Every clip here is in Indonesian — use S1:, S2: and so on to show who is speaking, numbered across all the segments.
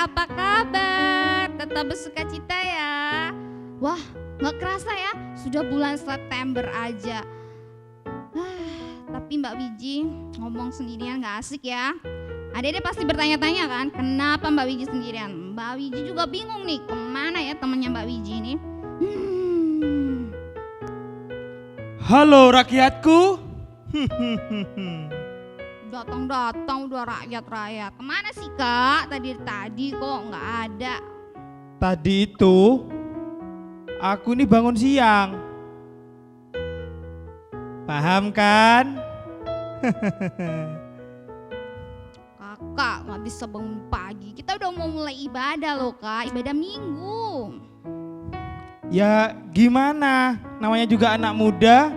S1: apa kabar? Tetap bersukacita ya. Wah, gak kerasa ya, sudah bulan September aja. Tapi Mbak Wiji ngomong sendirian gak asik ya. Adek pasti bertanya-tanya kan, kenapa Mbak Wiji sendirian? Mbak Wiji juga bingung nih, kemana ya temannya Mbak Wiji ini?
S2: Halo rakyatku.
S1: Datang-datang udah rakyat-rakyat. Kemana sih Kak? Tadi kok nggak ada.
S2: Tadi itu aku nih bangun siang. Paham kan?
S1: Kakak nggak bisa bangun pagi. Kita udah mau mulai ibadah loh Kak, ibadah minggu.
S2: Ya gimana? Namanya juga anak muda.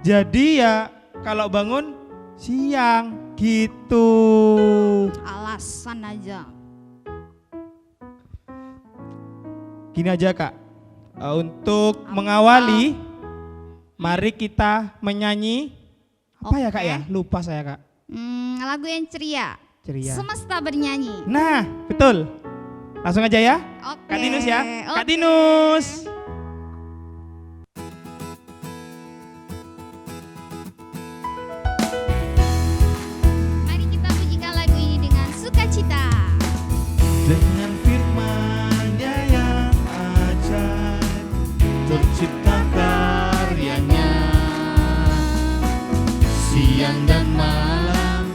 S2: Jadi ya kalau bangun siang gitu.
S1: Alasan aja.
S2: Gini aja Kak, untuk mengawali, mari kita menyanyi. Apa ya Kak ya? Lupa saya Kak.
S1: Lagu yang ceria.
S2: Ceria.
S1: Semesta bernyanyi.
S2: Nah betul. Langsung aja ya.
S1: Oke.
S2: Kak Tinus ya. Kak Tinus.
S1: Mari kita pujikan lagu ini dengan sukacita.
S2: Dengan firman-Nya yang ajaib, tercipta karyanya. Siang dan malam,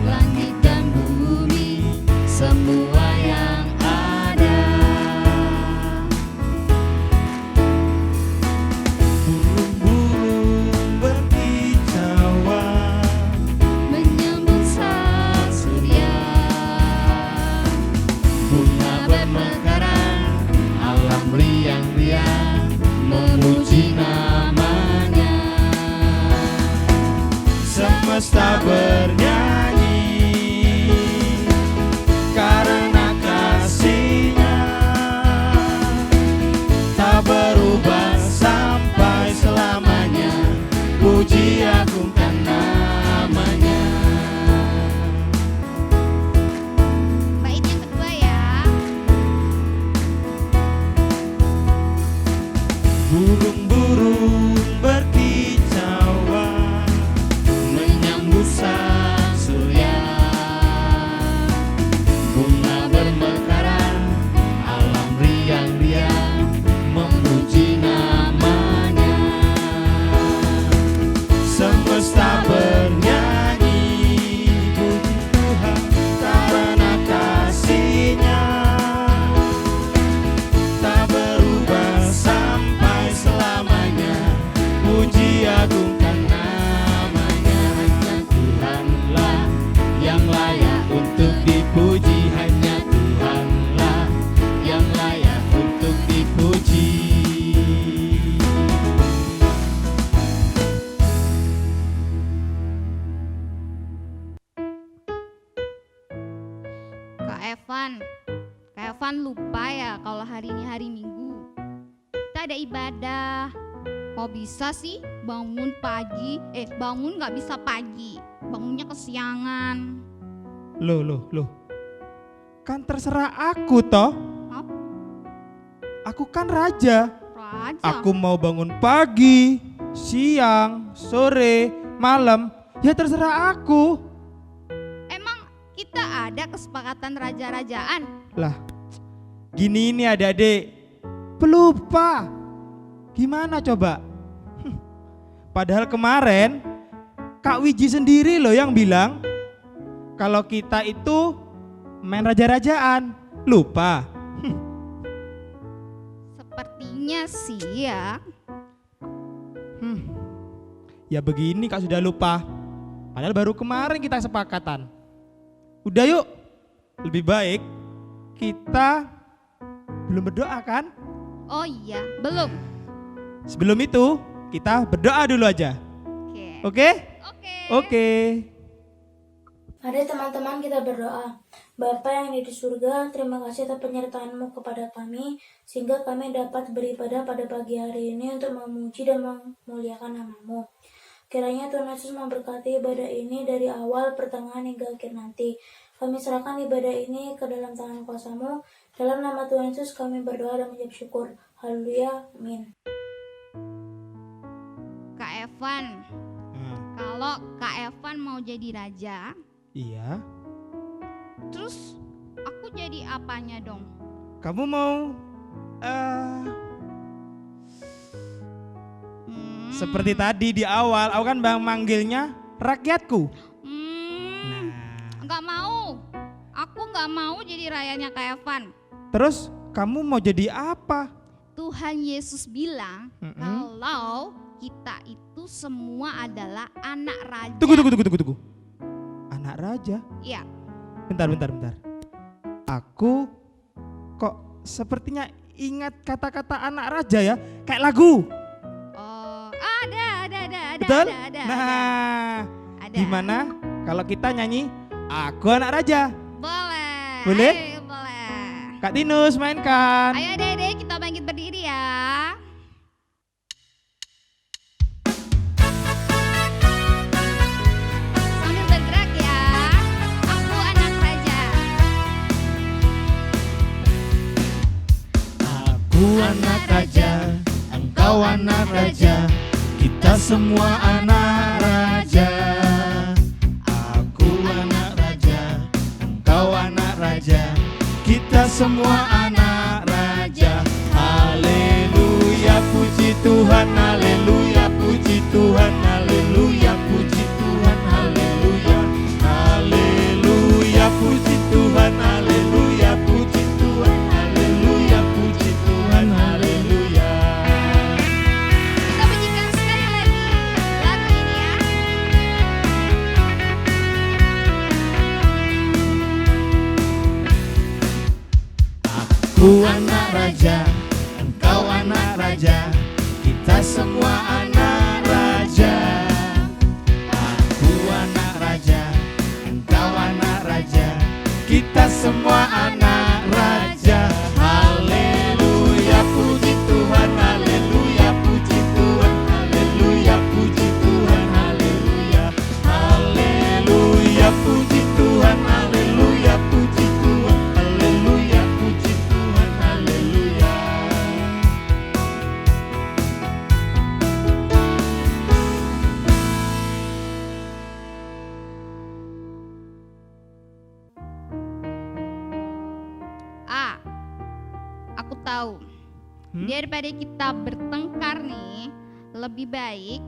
S2: langit dan bumi, semua yang ada. Burung-burung berkicauan,
S1: Menyambut sang surya.
S2: bunga bermekaran, alam riang-riang memuji namanya. Semesta bernyanyi karena kasih-Nya tak berubah sampai selamanya. Puji agungkan namanya.
S1: Bait yang kedua ya.
S2: Burung-burung berkicauan menyambut sang surya. Bunga bermekaran, alam riang-riang memuji namanya. Semesta bernyanyi puji Tuhan karena kasih-Nya tak berubah sampai selamanya. Puji agungkan namanya. Hanya Tuhanlah yang layak untuk dipuji. Hanya Tuhanlah yang layak untuk dipuji.
S1: Kak Evan lupa ya kalau hari ini hari Minggu. Kita ada ibadah. Kok bisa sih bangun pagi? Bangun nggak bisa pagi. Bangunnya kesiangan.
S2: Loh. Kan terserah aku toh.
S1: Apa?
S2: Aku kan raja.
S1: Raja.
S2: Aku mau bangun pagi, siang, sore, malam. Ya terserah aku.
S1: Emang kita ada kesepakatan raja-rajaan?
S2: Lah, gini ini adik-adik, pelupa. Gimana coba? Padahal kemarin Kak Wiji sendiri loh yang bilang kalau kita itu main raja-rajaan. Lupa?
S1: Sepertinya sih ya.
S2: Ya begini Kak sudah lupa. Padahal baru kemarin kita sepakatan. Udah yuk, lebih baik kita belum berdoa kan?
S1: Oh iya, belum.
S2: Sebelum itu kita berdoa dulu aja.
S1: Oke.
S2: Oke?
S1: Oke.
S2: Oke.
S3: Mari teman-teman kita berdoa. Bapa yang ada di surga, terima kasih atas penyertaan-Mu kepada kami, sehingga kami dapat beribadah pada pagi hari ini untuk memuji dan memuliakan nama-Mu. Kiranya Tuhan Yesus memberkati ibadah ini dari awal, pertengahan hingga akhir nanti. Kami serahkan ibadah ini ke dalam tangan kuasa-Mu. Dalam nama Tuhan Yesus kami berdoa dan mengucap syukur. Haleluya. Amin.
S1: Kak Evan,
S2: Nah,
S1: kalau Kak Evan mau jadi raja,
S2: iya.
S1: terus aku jadi apanya dong?
S2: Kamu mau seperti tadi di awal, aku kan manggilnya rakyatku. Nah,
S1: Nggak mau. Aku nggak mau jadi rayanya Kak Evan.
S2: terus kamu mau jadi apa?
S1: Tuhan Yesus bilang kalau kita itu semua adalah anak raja.
S2: Tunggu. Anak raja?
S1: Iya.
S2: Bentar. Aku kok sepertinya ingat kata-kata anak raja ya, kayak lagu.
S1: Oh, ada.
S2: Betul?
S1: Ada. Ada.
S2: Gimana kalau kita nyanyi Aku Anak Raja?
S1: Boleh.
S2: Boleh?
S1: Ayo, boleh.
S2: Kak Tinus mainkan.
S1: Ayo Dede, kita bangkit berdiri ya. Sambil bergerak ya. Aku anak raja.
S2: Aku anak raja, engkau anak raja, kita semua anak raja. Aku anak raja, engkau anak raja, kita semua anak raja. Haleluya, puji Tuhan, haleluya, puji Tuhan, haleluya, puji Tuhan, haleluya. Haleluya, puji Tuhan, haleluya, puji Tuhan, haleluya, puji Tuhan, haleluya.
S1: Kita pujikan sekali lagi lagu ini ya.
S2: Aku anak raja, engkau anak raja, kita semua anak raja. Aku anak raja, engkau anak raja, kita semua anak raja. Haleluya, puji Tuhan, haleluya, puji Tuhan, haleluya, puji Tuhan, haleluya. Haleluya, puji Tuhan, haleluya, puji Tuhan, haleluya, puji Tuhan, haleluya.
S1: Aku tahu. Daripada kita bertengkar nih, lebih baik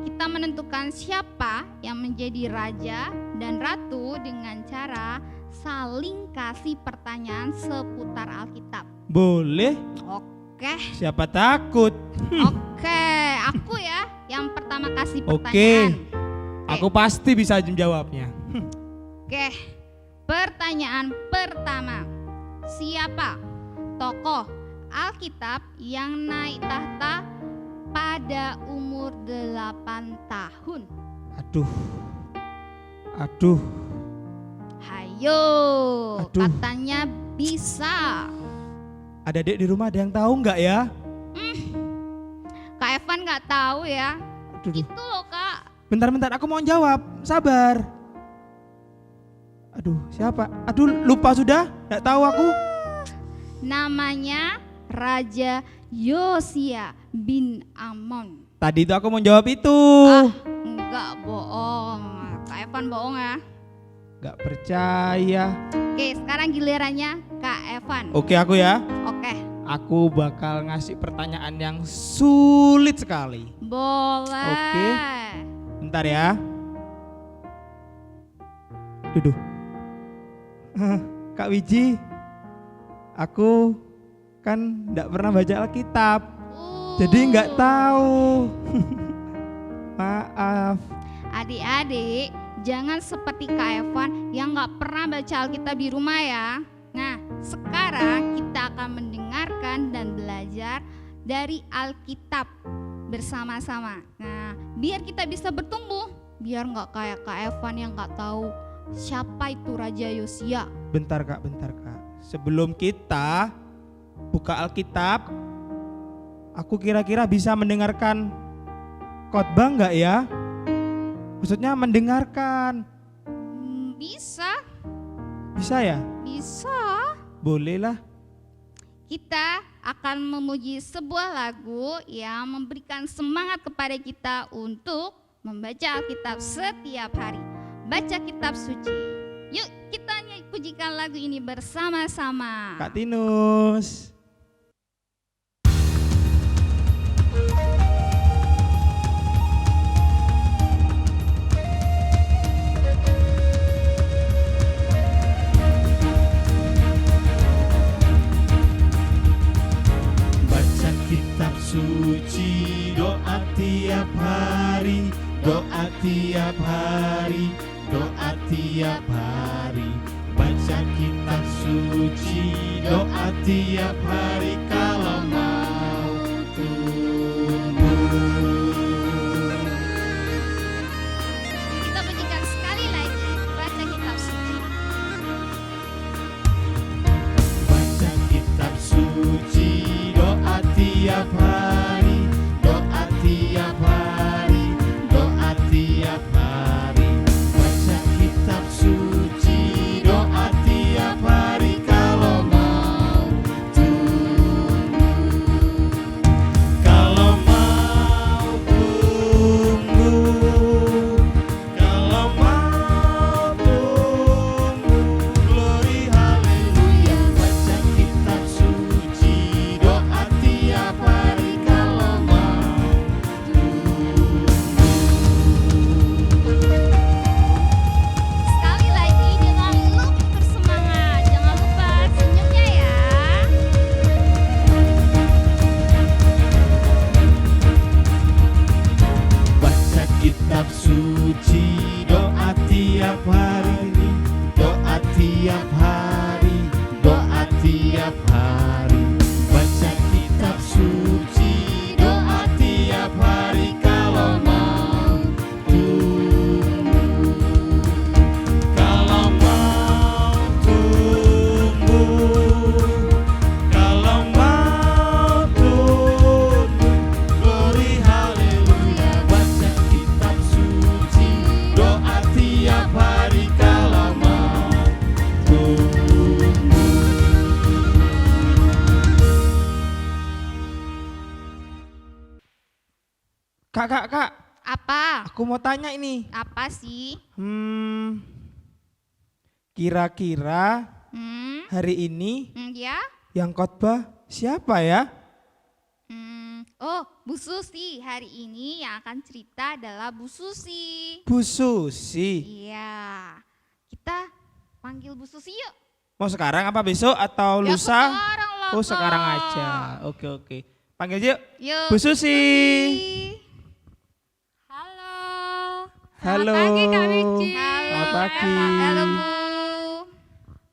S1: kita menentukan siapa yang menjadi raja dan ratu dengan cara saling kasih pertanyaan seputar Alkitab.
S2: Boleh,
S1: Oke,
S2: siapa takut?
S1: oke, aku ya yang pertama kasih
S2: Oke.
S1: pertanyaan.
S2: Aku pasti bisa menjawabnya.
S1: Oke, pertanyaan pertama. Siapa tokoh Alkitab yang naik tahta pada umur 8 tahun?
S2: Aduh,
S1: Hayo,
S2: Aduh.
S1: katanya bisa.
S2: ada adik di rumah, ada yang tahu nggak ya?
S1: Kak Evan nggak tahu ya?
S2: Aduh,
S1: Itu loh Kak.
S2: bentar, aku mau jawab, sabar. Aduh, siapa? Aduh, lupa sudah, nggak tahu aku.
S1: Namanya Raja Yosia bin Amon.
S2: Tadi itu aku mau jawab itu.
S1: Enggak bohong. Kak Evan bohong ya.
S2: Nggak percaya.
S1: Oke, sekarang gilirannya Kak Evan.
S2: Oke, aku ya.
S1: Oke,
S2: Aku bakal ngasih pertanyaan yang sulit sekali.
S1: boleh.
S2: Oke. Bentar ya. Duduk. Kak Wiji, aku kan nggak pernah baca Alkitab, jadi nggak tahu. Maaf.
S1: Adik-adik, jangan seperti Kak Evan yang nggak pernah baca Alkitab di rumah ya. Nah, sekarang kita akan mendengarkan dan belajar dari Alkitab bersama-sama. Nah, biar kita bisa bertumbuh, biar nggak kayak Kak Evan yang nggak tahu siapa itu Raja Yosia.
S2: Bentar kak. Sebelum kita buka Alkitab, aku kira-kira bisa mendengarkan khotbah nggak ya? Maksudnya mendengarkan.
S1: Bisa.
S2: Bisa ya?
S1: Bisa.
S2: Boleh lah.
S1: Kita akan memuji sebuah lagu yang memberikan semangat kepada kita untuk membaca Alkitab setiap hari. Baca kitab suci. Yuk kita pujikan lagu ini bersama-sama.
S2: Kak Tinus.
S4: Kitab suci, doa tiap hari, doa tiap hari, doa tiap hari. Baca kitab suci, doa tiap hari kalau mau tumbuh.
S1: Kita pujikan sekali lagi. Baca kitab suci.
S4: Baca kitab suci, doa tiap hari, doa tiap hari, doa tiap hari. Baca kitab suci, doa tiap hari kalau mau tumbuh. Kalau mau tumbuh, kalau mau tumbuh, glory haleluya. Baca kitab suci, doa tiap hari kalau mau
S1: Sekali lagi dengan lebih bersemangat. Jangan lupa senyumnya ya.
S4: baca kitab suci, doa tiap hari, doa tiap hari, doa tiap hari. Baca kitab suci, doa tiap hari kalau mau tumbuh. Kalau mau tumbuh, kalau mau tumbuh, glory haleluya. Baca kitab suci, doa tiap hari kalau mau tumbuh.
S2: Kak.
S1: Apa?
S2: Aku mau tanya ini.
S1: Apa sih?
S2: Kira-kira hari ini
S1: Ya?
S2: yang khotbah siapa ya?
S1: Oh, Bu Susi. Hari ini yang akan cerita adalah Bu Susi.
S2: Bu Susi.
S1: Iya. Kita panggil Bu Susi yuk.
S2: Mau sekarang apa besok atau
S1: Ya,
S2: lusa?
S1: sekarang lah,
S2: Oh sekarang
S1: Kak.
S2: aja. Oke. Panggil yuk.
S1: Yuk.
S2: Bu Susi.
S5: Halo.
S2: Halo.
S5: Selamat pagi Kak Wiji.
S1: Halo.
S2: Selamat pagi.
S1: Halo Bu.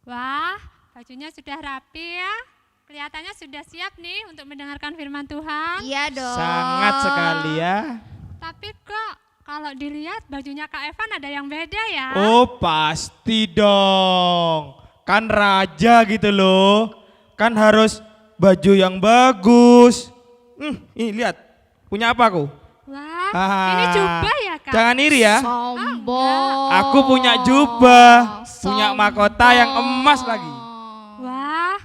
S5: Wah, bajunya sudah rapi ya. Kelihatannya sudah siap nih untuk mendengarkan firman Tuhan.
S1: Iya dong.
S2: Sangat sekali ya.
S5: Tapi kok kalau dilihat bajunya Kak Evan ada yang beda ya.
S2: Oh pasti dong. Kan raja gitu loh. Kan harus baju yang bagus. Ini lihat. Punya apa aku?
S5: Wah,
S2: Ah,
S5: ini jubah ya Kak?
S2: Jangan iri ya.
S1: Sombong.
S2: Aku punya jubah, punya mahkota yang emas lagi.
S5: Wah,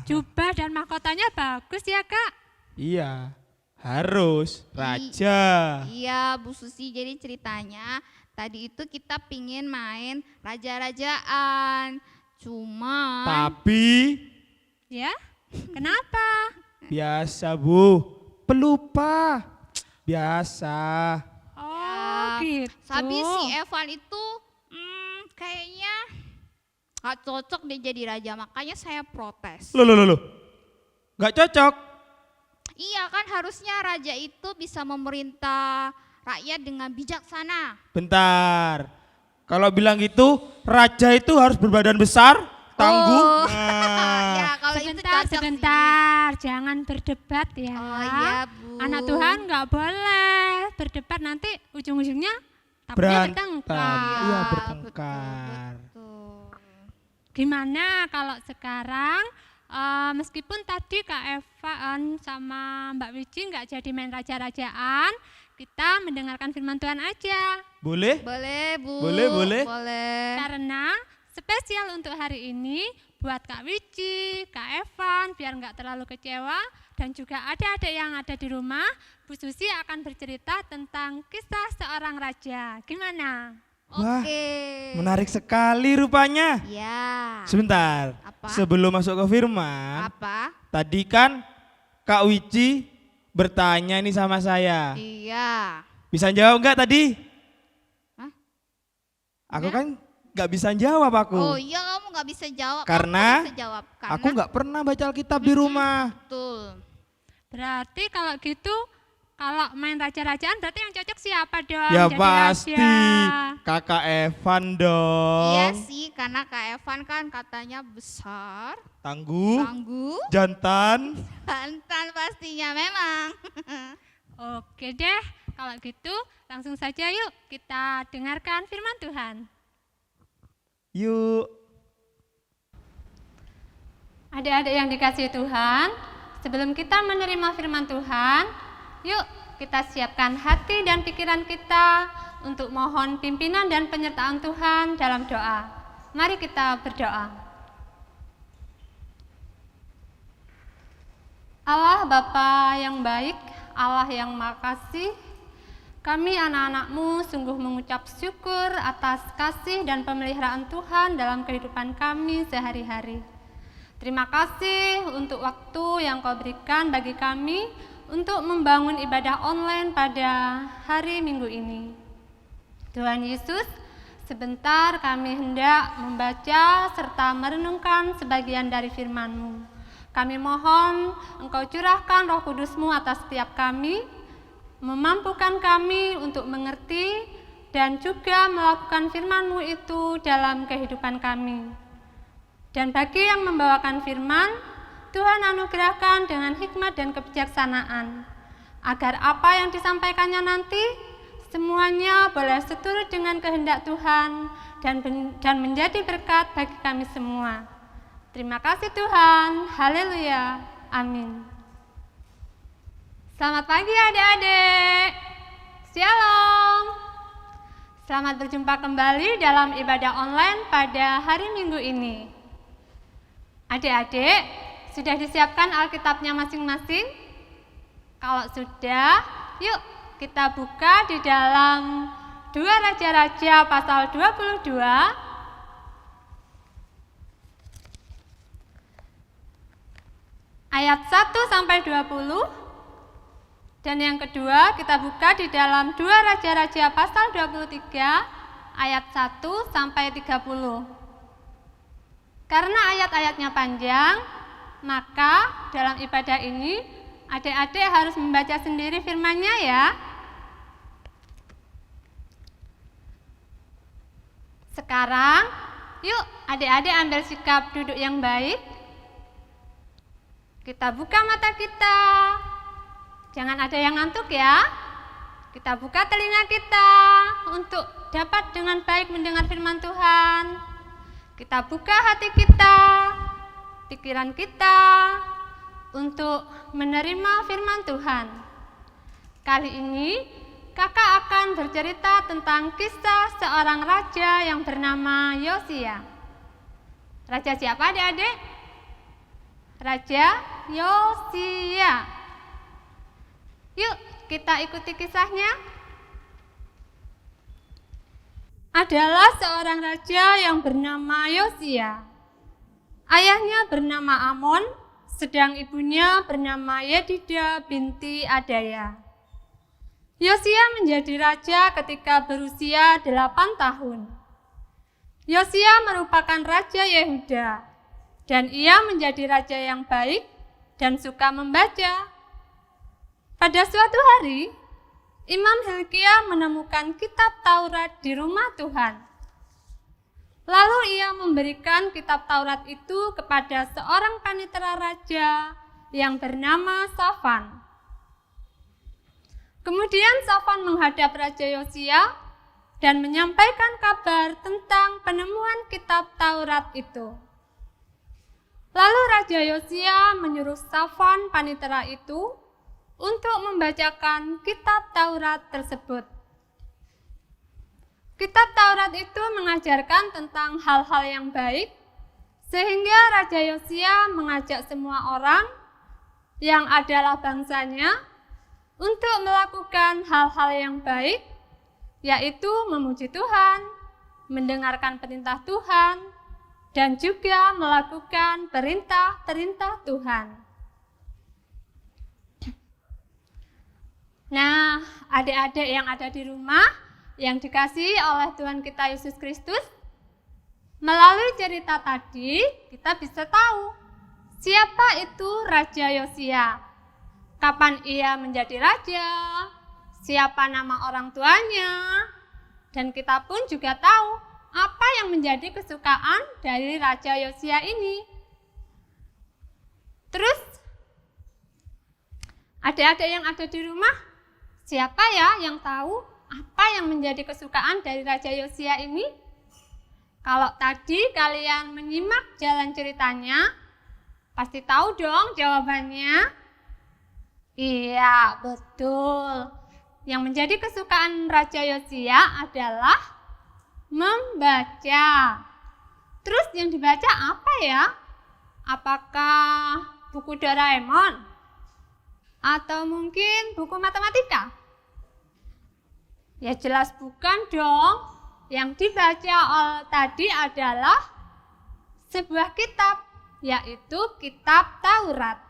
S5: jubah dan mahkotanya bagus ya Kak.
S2: Iya, harus raja.
S1: Iya Bu Susi, jadi ceritanya tadi itu kita pingin main raja-rajaan. Cuman
S2: Tapi
S5: Ya, kenapa?
S2: biasa Bu, pelupa. Biasa.
S5: Oh gitu.
S1: Tapi si Evan itu kayaknya gak cocok dia jadi raja, makanya saya protes.
S2: Loh. Gak cocok.
S1: Iya kan harusnya raja itu bisa memerintah rakyat dengan bijaksana.
S2: Bentar. Kalau bilang gitu, raja itu harus berbadan besar, tangguh.
S1: Oh. Ya kalau itu
S5: Sebentar,
S1: cocok
S5: sebentar, jangan berdebat ya.
S1: sih. Oh iya Bu.
S5: Anak Tuhan nggak boleh berdebat, nanti ujung-ujungnya takutnya bertengkar.
S2: Iya,
S1: Ya,
S2: bertengkar.
S1: betul.
S5: Gimana kalau sekarang meskipun tadi Kak Eva sama Mbak Wiji nggak jadi main raja-rajaan, kita mendengarkan firman Tuhan aja.
S2: Boleh?
S1: Boleh Bu.
S2: Boleh.
S1: Boleh.
S5: Karena spesial untuk hari ini buat Kak Wici, Kak Evan, biar nggak terlalu kecewa, dan juga adik-adik yang ada di rumah, Bu Susi akan bercerita tentang kisah seorang raja. Gimana?
S2: Wah,
S1: Oke.
S2: menarik sekali rupanya.
S1: Ya.
S2: Sebentar,
S1: Apa?
S2: sebelum masuk ke firman,
S1: Apa?
S2: tadi kan Kak Wici bertanya ini sama saya.
S1: Iya.
S2: Bisa jawab nggak tadi?
S1: Hah?
S2: Aku
S1: Ya?
S2: kan nggak bisa jawab aku.
S1: Oh iya, kamu nggak bisa jawab. Aku
S2: Karena
S1: bisa jawab.
S2: Aku nggak pernah baca Alkitab di rumah.
S1: Betul.
S5: Berarti kalau gitu, kalau main raja-rajaan berarti yang cocok siapa dong?
S2: Ya
S5: jadi
S2: pasti
S5: raja?
S2: Kakak Evan dong.
S1: Iya sih, karena Kak Evan kan katanya besar,
S2: Tangguh,
S1: tangguh,
S2: jantan.
S1: jantan pastinya memang.
S5: Oke deh, kalau gitu langsung saja yuk kita dengarkan firman Tuhan.
S2: Yuk.
S5: Adik-adik yang dikasihi Tuhan, sebelum kita menerima firman Tuhan, yuk kita siapkan hati dan pikiran kita untuk mohon pimpinan dan penyertaan Tuhan dalam doa. Mari kita berdoa. Allah Bapa yang baik, Allah yang makasih, kami anak-anak-Mu sungguh mengucap syukur atas kasih dan pemeliharaan Tuhan dalam kehidupan kami sehari-hari. Terima kasih untuk waktu yang Kau berikan bagi kami untuk membangun ibadah online pada hari Minggu ini. Tuhan Yesus, sebentar kami hendak membaca serta merenungkan sebagian dari firman-Mu. Kami mohon Engkau curahkan Roh Kudus-Mu atas setiap kami, memampukan kami untuk mengerti dan juga melakukan firman-Mu itu dalam kehidupan kami. Dan bagi yang membawakan firman, Tuhan anugerahkan dengan hikmat dan kebijaksanaan, agar apa yang disampaikannya nanti semuanya boleh seturut dengan kehendak Tuhan dan menjadi berkat bagi kami semua. Terima kasih Tuhan, haleluya, amin. Selamat pagi adik-adik, shalom. Selamat berjumpa kembali dalam ibadah online pada hari Minggu ini. Adik-adik, sudah disiapkan Alkitabnya masing-masing? Kalau sudah, yuk kita buka di dalam 2 Raja-Raja pasal 22. Ayat 1 sampai 20. Dan yang kedua kita buka di dalam 2 Raja-Raja pasal 23 ayat 1 sampai 30. Karena ayat-ayatnya panjang, maka dalam ibadah ini adik-adik harus membaca sendiri firman-Nya ya. Sekarang, yuk adik-adik ambil sikap duduk yang baik. Kita buka mata kita. Jangan ada yang ngantuk ya. Kita buka telinga kita untuk dapat dengan baik mendengar firman Tuhan. Kita buka hati kita, pikiran kita untuk menerima firman Tuhan. Kali ini kakak akan bercerita tentang kisah seorang raja yang bernama Yosia. Raja siapa adik-adik? Raja Yosia. Yuk kita ikuti kisahnya. Adalah seorang raja yang bernama Yosia. Ayahnya bernama Amon, sedang ibunya bernama Yedida binti Adaya. Yosia menjadi raja ketika berusia 8 tahun. Yosia merupakan raja Yehuda, dan ia menjadi raja yang baik dan suka membaca. Pada suatu hari, Imam Hilkia menemukan kitab Taurat di rumah Tuhan. Lalu ia memberikan kitab Taurat itu kepada seorang panitera raja yang bernama Safan. Kemudian Safan menghadap Raja Yosia dan menyampaikan kabar tentang penemuan kitab Taurat itu. Lalu Raja Yosia menyuruh Safan panitera itu untuk membacakan kitab Taurat tersebut. Kitab Taurat itu mengajarkan tentang hal-hal yang baik, sehingga Raja Yosia mengajak semua orang yang adalah bangsanya untuk melakukan hal-hal yang baik, yaitu memuji Tuhan, mendengarkan perintah Tuhan, dan juga melakukan perintah-perintah Tuhan. Nah, adik-adik yang ada di rumah, yang dikasihi oleh Tuhan kita Yesus Kristus, melalui cerita tadi kita bisa tahu siapa itu Raja Yosia, kapan ia menjadi raja, siapa nama orang tuanya, dan kita pun juga tahu apa yang menjadi kesukaan dari Raja Yosia ini. Terus, adik-adik yang ada di rumah, siapa ya yang tahu apa yang menjadi kesukaan dari Raja Yosia ini? Kalau tadi kalian menyimak jalan ceritanya, pasti tahu dong jawabannya. Iya, betul. Yang menjadi kesukaan Raja Yosia adalah membaca. Terus yang dibaca apa ya? Apakah buku Doraemon? Atau mungkin buku matematika? Ya jelas bukan dong. Yang dibaca tadi adalah sebuah kitab, yaitu Kitab Taurat.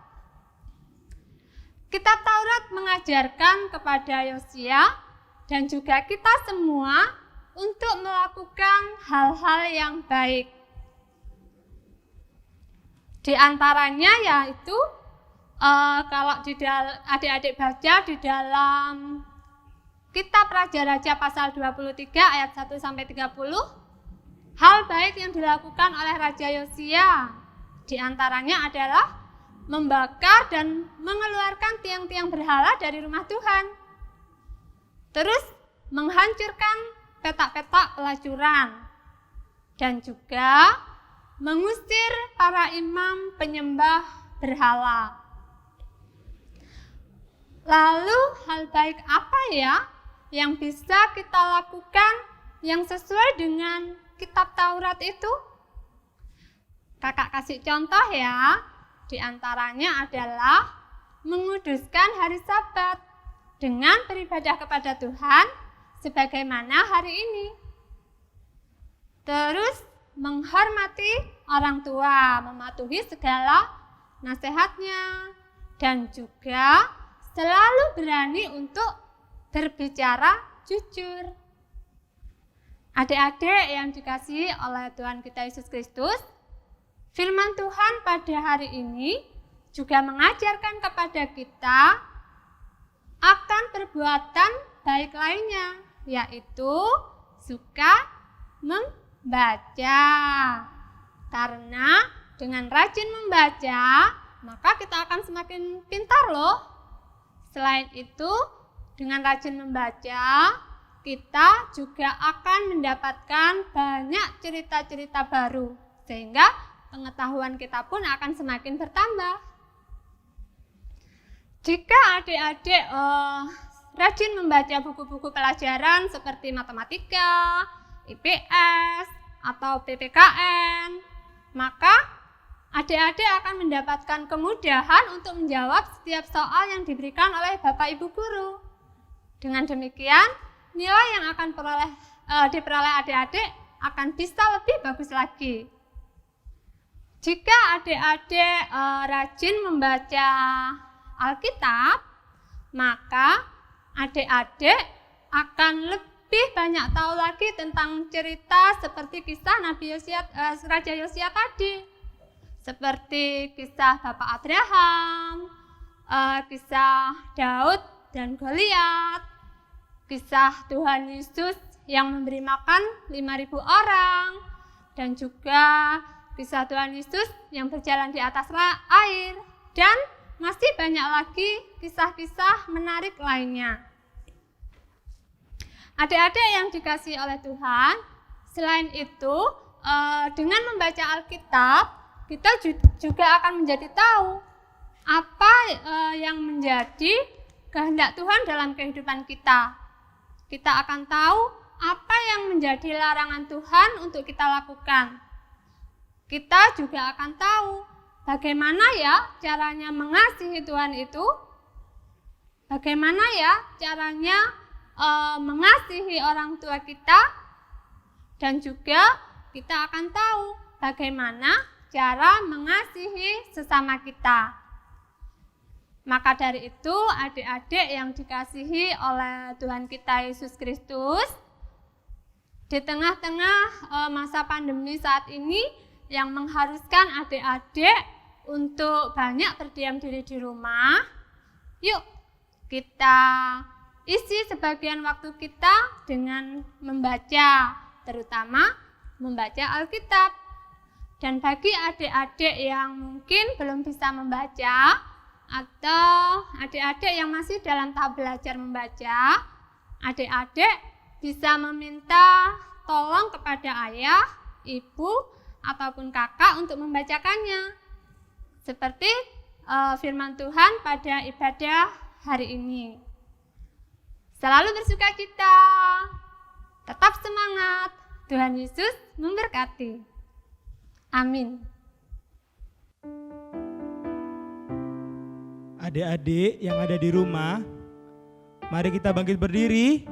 S5: Kitab Taurat mengajarkan kepada Yosia dan juga kita semua untuk melakukan hal-hal yang baik. Di antaranya yaitu kalau adik-adik baca di dalam Kitab Raja-Raja pasal 23 ayat 1-30, hal baik yang dilakukan oleh Raja Yosia di antaranya adalah membakar dan mengeluarkan tiang-tiang berhala dari rumah Tuhan. Terus menghancurkan petak-petak pelacuran dan juga mengusir para imam penyembah berhala. Lalu hal baik apa ya yang bisa kita lakukan yang sesuai dengan Kitab Taurat itu? Kakak kasih contoh ya. Di antaranya adalah menguduskan hari Sabat dengan beribadah kepada Tuhan sebagaimana hari ini. Terus menghormati orang tua, mematuhi segala nasihatnya, dan juga selalu berani untuk berbicara jujur. Adik-adik yang dikasihi oleh Tuhan kita Yesus Kristus, firman Tuhan pada hari ini juga mengajarkan kepada kita akan perbuatan baik lainnya, yaitu suka membaca. Karena dengan rajin membaca, maka kita akan semakin pintar loh. Selain itu, dengan rajin membaca, kita juga akan mendapatkan banyak cerita-cerita baru, sehingga pengetahuan kita pun akan semakin bertambah. Jika adik-adik rajin membaca buku-buku pelajaran seperti matematika, IPS, atau PPKN, maka adik-adik akan mendapatkan kemudahan untuk menjawab setiap soal yang diberikan oleh Bapak Ibu Guru. Dengan demikian, nilai yang akan diperoleh adik-adik akan bisa lebih bagus lagi. Jika adik-adik rajin membaca Alkitab, maka adik-adik akan lebih banyak tahu lagi tentang cerita seperti kisah Raja Yosia tadi. Seperti kisah Bapak Abraham, kisah Daud dan Goliat, kisah Tuhan Yesus yang memberi makan 5.000 orang, dan juga kisah Tuhan Yesus yang berjalan di atas air, dan masih banyak lagi kisah-kisah menarik lainnya. Adik-adik yang dikasihi oleh Tuhan, selain itu, dengan membaca Alkitab, kita juga akan menjadi tahu apa yang menjadi kehendak Tuhan dalam kehidupan kita. Kita akan tahu apa yang menjadi larangan Tuhan untuk kita lakukan. Kita juga akan tahu bagaimana ya caranya mengasihi Tuhan itu, bagaimana ya caranya mengasihi orang tua kita, dan juga kita akan tahu bagaimana cara mengasihi sesama kita. Maka dari itu, adik-adik yang dikasihi oleh Tuhan kita Yesus Kristus, di tengah-tengah masa pandemi saat ini yang mengharuskan adik-adik untuk banyak berdiam diri di rumah, yuk kita isi sebagian waktu kita dengan membaca, terutama membaca Alkitab. Dan bagi adik-adik yang mungkin belum bisa membaca, atau adik-adik yang masih dalam tahap belajar membaca, adik-adik bisa meminta tolong kepada ayah, ibu, ataupun kakak untuk membacakannya. Seperti firman Tuhan pada ibadah hari ini. Selalu bersukacita, tetap semangat, Tuhan Yesus memberkati. Amin.
S2: Adik-adik yang ada di rumah, mari kita bangkit berdiri.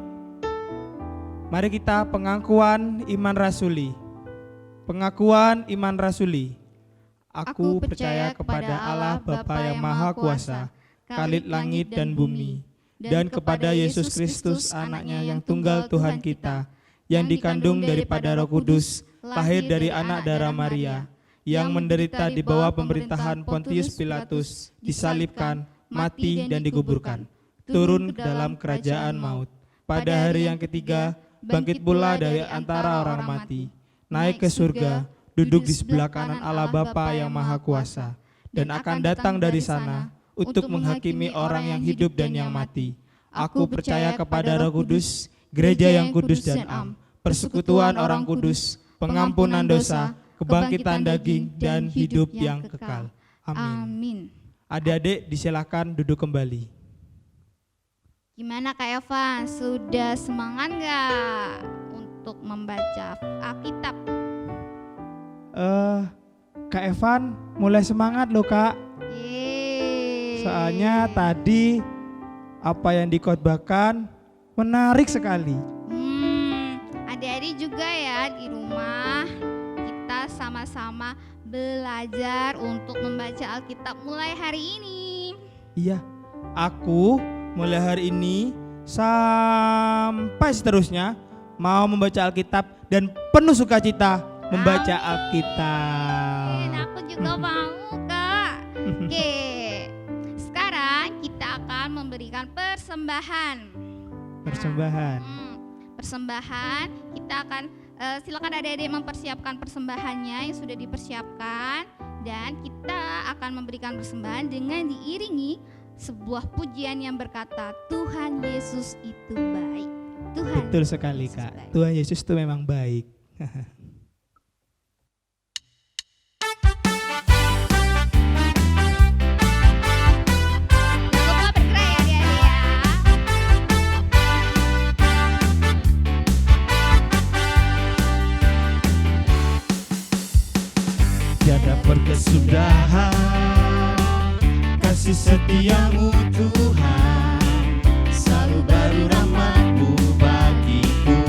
S2: Mari kita pengakuan iman rasuli. Pengakuan iman rasuli. Aku percaya kepada Allah Bapa yang Maha Kuasa, Khalid langit dan bumi, dan kepada Yesus Kristus anaknya yang tunggal Tuhan kita, yang dikandung daripada Roh Kudus, lahir dari anak darah Maria, yang menderita di bawah pemerintahan Pontius Pilatus, disalibkan, mati dan dikuburkan, turun ke dalam kerajaan maut. Pada hari yang ketiga, bangkit pula dari antara orang mati, naik ke surga, duduk di sebelah kanan Allah Bapa yang Maha Kuasa, dan akan datang dari sana untuk menghakimi orang yang hidup dan yang mati. Aku percaya kepada Roh Kudus, gereja yang kudus dan am, persekutuan orang kudus, pengampunan dosa, kebangkitan daging, dan hidup yang kekal. Amin. Adik-adik disilakan duduk kembali.
S1: Gimana Kak Evan, sudah semangat nggak untuk membaca Alkitab?
S2: Kak Evan mulai semangat loh Kak. Soalnya tadi apa yang dikhotbahkan menarik sekali.
S1: Adik-adik juga ya di rumah, kita sama-sama belajar untuk membaca Alkitab mulai hari ini.
S2: Iya, aku mulai hari ini sampai seterusnya mau membaca Alkitab dan penuh sukacita membaca Alkitab.
S1: Aku juga mau Kak. Oke, sekarang kita akan memberikan persembahan. Persembahan, kita akan silakan adik-adik mempersiapkan persembahannya yang sudah dipersiapkan, dan kita akan memberikan persembahan dengan diiringi sebuah pujian yang berkata Tuhan Yesus itu baik.
S2: Betul sekali Kak, Tuhan Yesus itu memang baik.
S4: Tiada berkesudahan kasih setiamu Tuhan, selalu baru rahmat-Mu bagiku.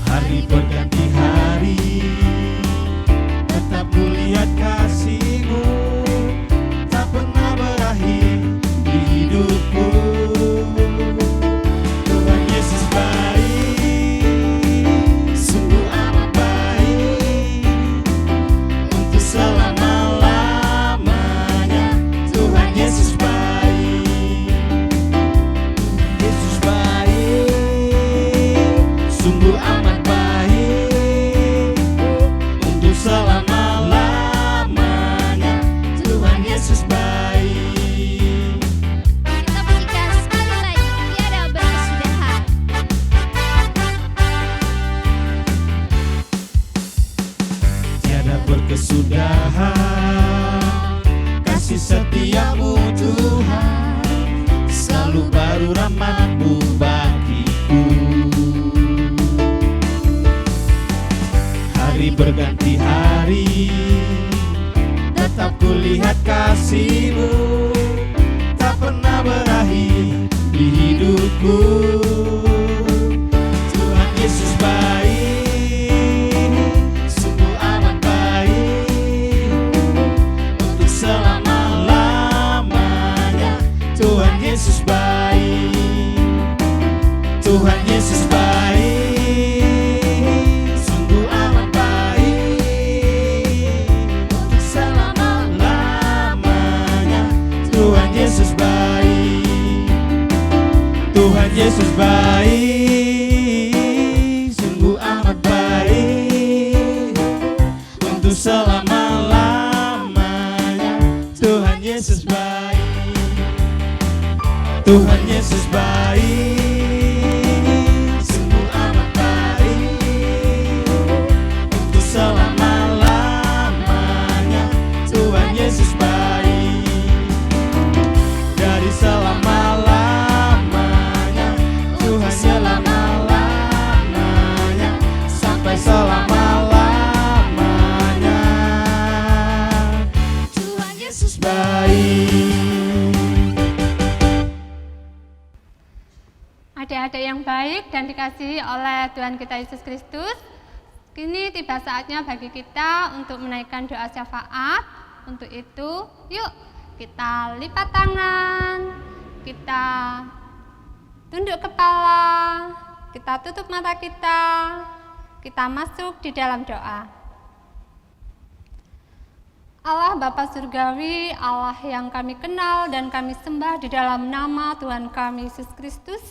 S4: Hari berganti hari, tetap kulihat kasih-Mu, tak pernah berakhir di hidupku. Tuhan Yesus baik, sungguh amat baik, untuk selama-lamanya. Tuhan Yesus baik, Yesus baik, sungguh amat baik, untuk selama-lamanya. Tuhan Yesus baik.
S1: Kita pujikan sekali lagi, tiada berkesudahan.
S4: Tiada berkesudahan kasih setiamu Tuhan, selalu baru rahmat-Mu kulihat kasih-Mu tak pernah berakhir di hidupku. Tuhan Yesus baik, sungguh amat baik, untuk selama-lamanya. Tuhan Yesus baik, Tuhan Yesus baik, sungguh amat baik, untuk selama-lamanya. Tuhan Yesus baik, Tuhan Yesus baik, sungguh amat baik, untuk selama-lamanya. Tuhan Yesus baik, Tuhan Yesus baik, sungguh amat baik, untuk selama-lamanya. Tuhan Yesus baik, dari selama-lamanya, Tuhan selama-lamanya, sampai selama-lamanya. Tuhan Yesus baik.
S5: Adik-adik yang baik dan dikasihi oleh Tuhan kita Yesus Kristus, kini tiba saatnya bagi kita untuk menaikkan doa syafaat. Untuk itu, yuk kita lipat tangan, kita tunduk kepala, kita tutup mata kita masuk di dalam doa. Allah Bapa Surgawi, Allah yang kami kenal dan kami sembah di dalam nama Tuhan kami Yesus Kristus,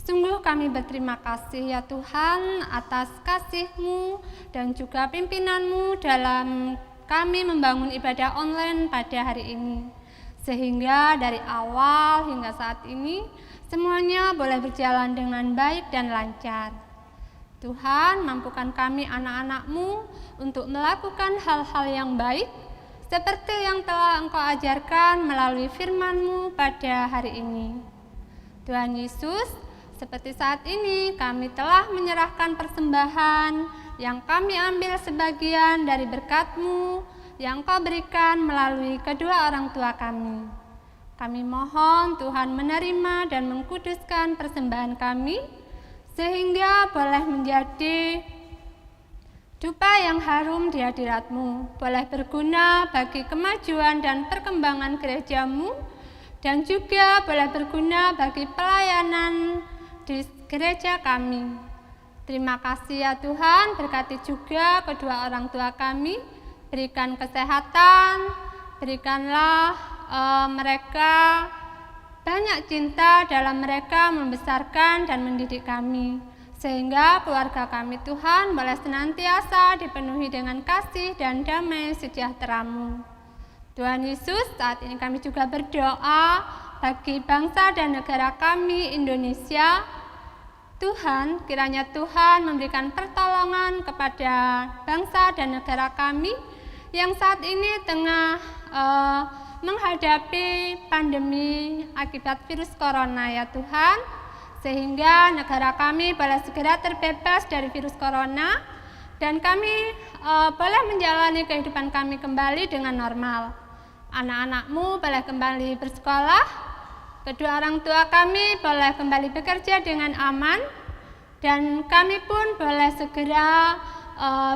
S5: sungguh kami berterima kasih ya Tuhan atas kasih-Mu dan juga pimpinan-Mu dalam kami membangun ibadah online pada hari ini. Sehingga dari awal hingga saat ini semuanya boleh berjalan dengan baik dan lancar. Tuhan, mampukan kami anak-anak-Mu untuk melakukan hal-hal yang baik seperti yang telah Engkau ajarkan melalui firman-Mu pada hari ini. Tuhan Yesus, seperti saat ini kami telah menyerahkan persembahan yang kami ambil sebagian dari berkat-Mu yang Kau berikan melalui kedua orang tua kami. Kami mohon Tuhan menerima dan mengkuduskan persembahan kami, sehingga boleh menjadi dupa yang harum di hadirat-Mu, boleh berguna bagi kemajuan dan perkembangan gereja-Mu, dan juga boleh berguna bagi pelayanan di gereja kami. Terima kasih ya Tuhan, berkati juga kedua orang tua kami, berikan kesehatan, berikanlah mereka banyak cinta dalam mereka membesarkan dan mendidik kami, sehingga keluarga kami Tuhan boleh senantiasa dipenuhi dengan kasih dan damai sejahtera-Mu. Tuhan Yesus, saat ini kami juga berdoa bagi bangsa dan negara kami Indonesia. Tuhan, kiranya Tuhan memberikan pertolongan kepada bangsa dan negara kami yang saat ini tengah menghadapi pandemi akibat virus corona ya Tuhan, sehingga negara kami boleh segera terbebas dari virus corona dan kami boleh menjalani kehidupan kami kembali dengan normal. Anak-anak-Mu boleh kembali bersekolah, kedua orang tua kami boleh kembali bekerja dengan aman, dan kami pun boleh segera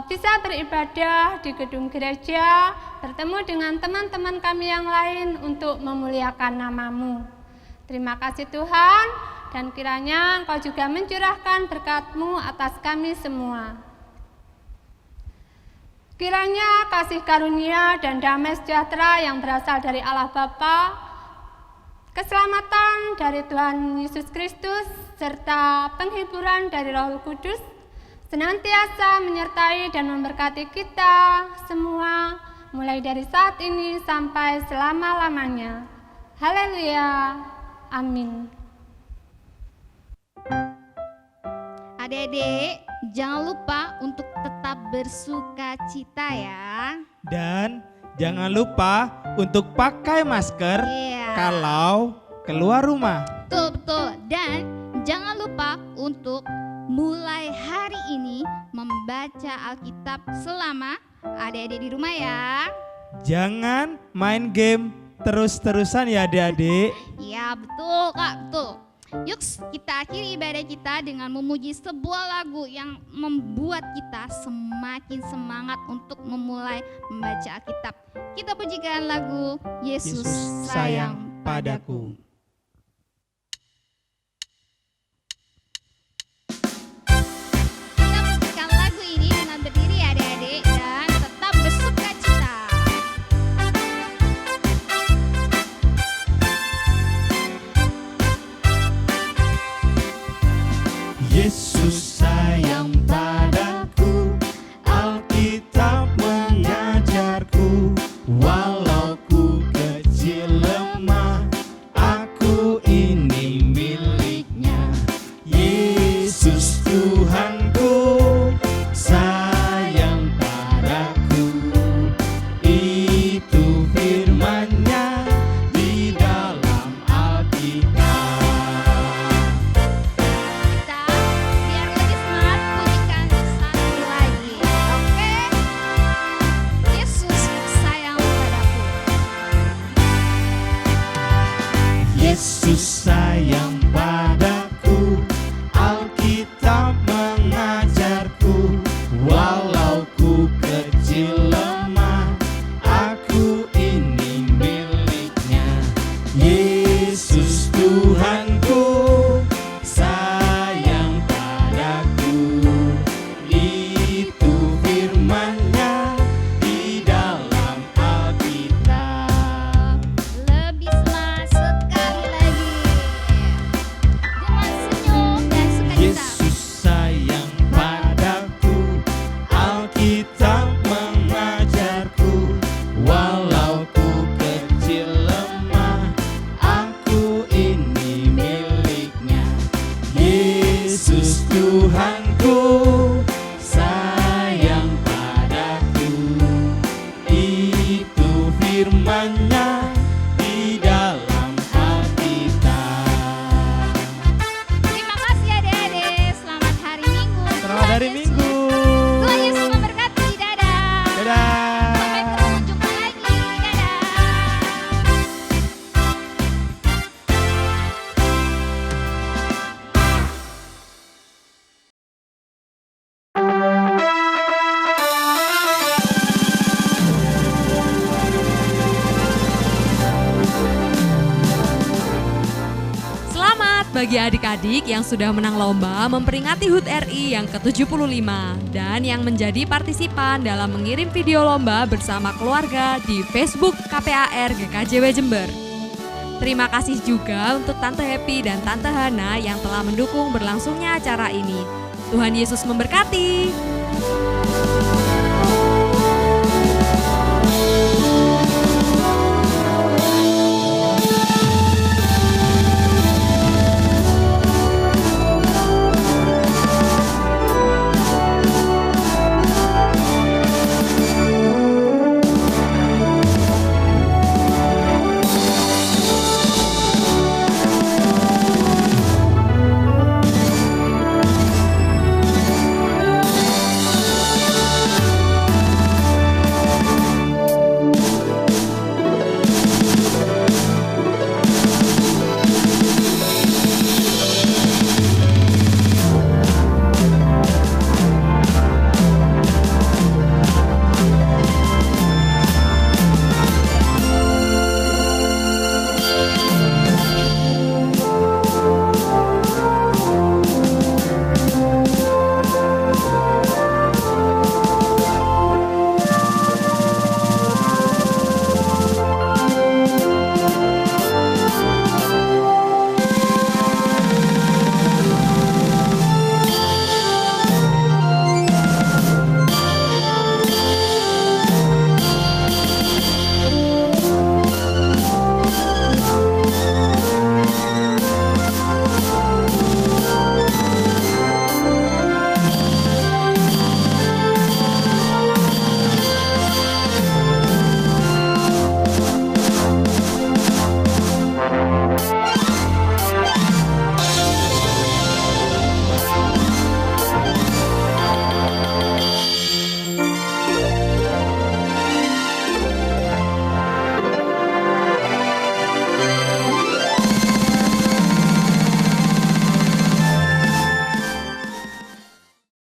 S5: bisa beribadah di gedung gereja, bertemu dengan teman-teman kami yang lain untuk memuliakan nama-Mu. Terima kasih Tuhan, dan kiranya Engkau juga mencurahkan berkat-Mu atas kami semua. Kiranya kasih karunia dan damai sejahtera yang berasal dari Allah Bapa, keselamatan dari Tuhan Yesus Kristus, serta penghiburan dari Roh Kudus senantiasa menyertai dan memberkati kita semua, mulai dari saat ini sampai selama-lamanya. Haleluya. Amin.
S1: Adik-adik, jangan lupa untuk tetap bersuka cita ya.
S2: Dan jangan lupa untuk pakai masker
S1: Iya.
S2: kalau keluar rumah.
S1: Betul. Dan jangan lupa untuk mulai hari ini membaca Alkitab selama adik-adik di rumah ya.
S2: Jangan main game terus-terusan ya adik-adik.
S1: Ya betul Kak, betul. Yuk kita akhiri ibadah kita dengan memuji sebuah lagu yang membuat kita semakin semangat untuk memulai membaca Alkitab. Kita pujikan lagu Yesus sayang padaku. Kita pujikan lagu ini dengan berdiri adik-adik dan tetap bersukacita.
S4: Yesus sayang padaku, Alkitab mengajarku, walau ku kecil lemah, aku ini miliknya. Yesus Tuhanku, sayang padaku, itu firman-Nya di dalam Alkitab.
S1: Kita biar lebih semangat pujikan satu lagi. Oke. Yesus sayang padaku.
S4: Yesus sayang padaku, Alkitab mengajarku, walau ku kecil lemah, aku ini miliknya. Yesus Tuhanku, sayang padaku, itu firman-Nya di dalam Alkitab.
S1: Lebih semangat sekali lagi. Dengan senyum dan sukacita.
S4: Yesus sayang padaku, Alkitab mengajarku, walau ku kecil lemah, aku ini miliknya. Yesus Tuhanku, sayang padaku, itu firman-Nya di dalam Alkitab.
S1: Terima kasih adik-adik. Selamat hari Minggu.
S2: Selamat hari Minggu.
S1: Tuhan Yesus memberkati. Dadah.
S2: Dadah.
S1: Sampai ketemu jumpa lagi. Dadah.
S6: Selamat bagi adik-adik yang sudah menang lomba memperingati HUT RI yang ke-75 dan yang menjadi partisipan dalam mengirim video lomba bersama keluarga di Facebook KPAR GKJW Jember. Terima kasih juga untuk Tante Happy dan Tante Hana yang telah mendukung berlangsungnya acara ini. Tuhan Yesus memberkati.